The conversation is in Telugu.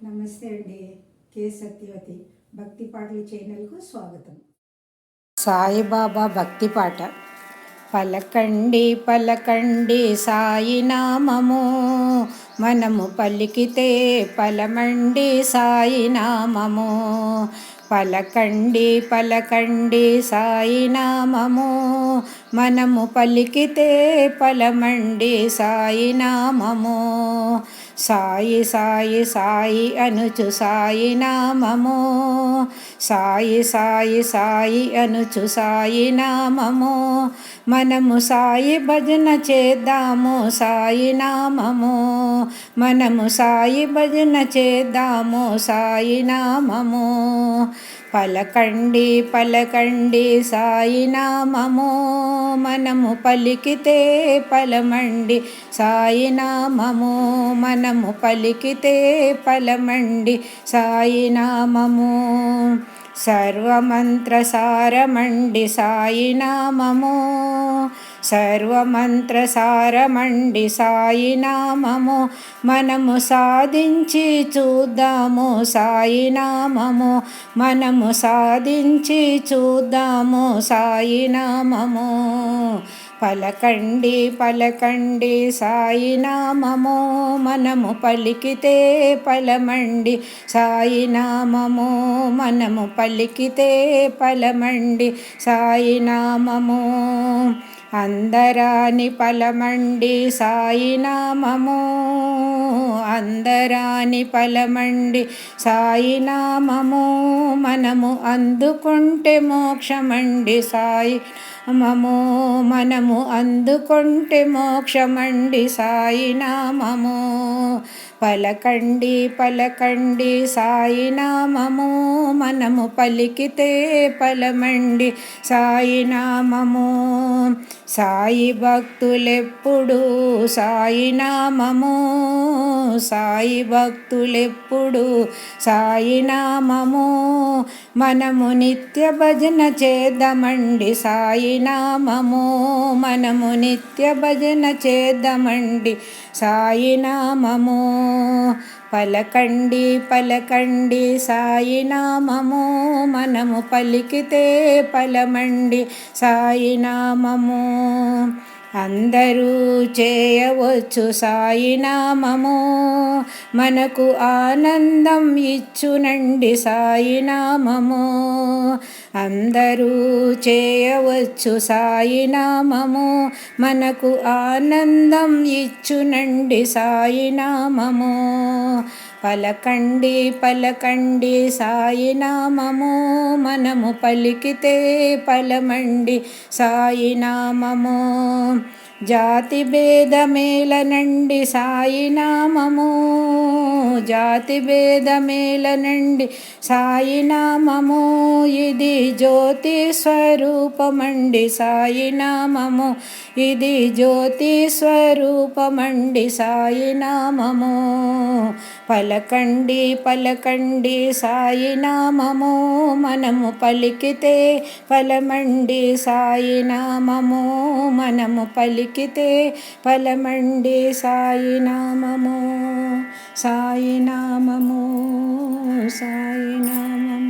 నమస్తే అండి. కే సత్యవతి భక్తి పాటల ఛానల్కు స్వాగతం. సాయిబాబా భక్తి పాట. పలకండి పలకండి సాయి నామము, మనము పలికితే పలమండి సాయి నామము. పలకండి పలకండి సాయి నామము, మనము పలికితే పలమండి సాయి నామము. సాయి సాయి సాయి అనుచు సాయి నామము, సాయి సాయి సాయి అనుచు సాయి నామము. మనము సాయి భజన చేద్దాము సాయి నామము, మనము సాయి భజన చేద్దాము సాయి నామము. పలకండి పలకండి సాయి నామము, మనము పలికితే పలమండి సాయి నామము. మనము పలికితే పలమండి సాయి నామము. సర్వమంత్రసారమండి సాయి నామము, సర్వమంత్రసారమండి సాయి నామము. మనము సాధించి చూద్దాము సాయి నామము, మనము సాధించి చూద్దాము సాయి నామము. పలకండి పలకండి సాయి నామము, మనము పలికితే పలమండి సాయి నామము. మనము పలికితే పలమండి సాయి నామము. అందరాని పలమండి సాయి నామము, అందరాని పలమండి సాయి నామము. మనము అందుకుంటే మోక్షమండి సాయి నామము, మనము అందుకుంటే మోక్షమండి సాయి నామము. పలకండి పలకండి సాయి నామము, మనము పలికితే పలమండి సాయి నామము. సాయి భక్తులెప్పుడు సాయి నామము, సాయి భక్తులెప్పుడు సాయి నామము. మనము నిత్య భజన చేద్దామండి సాయి నామము, మనము నిత్య భజన చేద్దామండి సాయి నామము. పలకండి పలకండి సాయి నామము, మనము పలికితే పలమండి సాయి నామము. అందరూ చేయవచ్చు సాయి నామము, మనకు ఆనందం ఇచ్చునండి సాయి నామము. అందరూ చేయవచ్చు సాయి నామము, మనకు ఆనందం ఇచ్చునండి సాయి నామము. పలకండి పలకండి సాయి నామము, మనము పలికితే పలమండి సాయి నామము. జాతి భేదమేలనండి సాయి నామము, జాతి భేదమేలనండి సాయి నామము. ఇది జ్యోతి స్వరూపమండి సాయి నామము, ఇది జ్యోతి స్వరూపమండి సాయి నామము. పలకండి పలకండి సాయి నామము, మనము పలికితే పలమండి సాయి నామము. మనము పలికితే పలమండి సాయి నామము, సాయి నామము, సాయి నామము.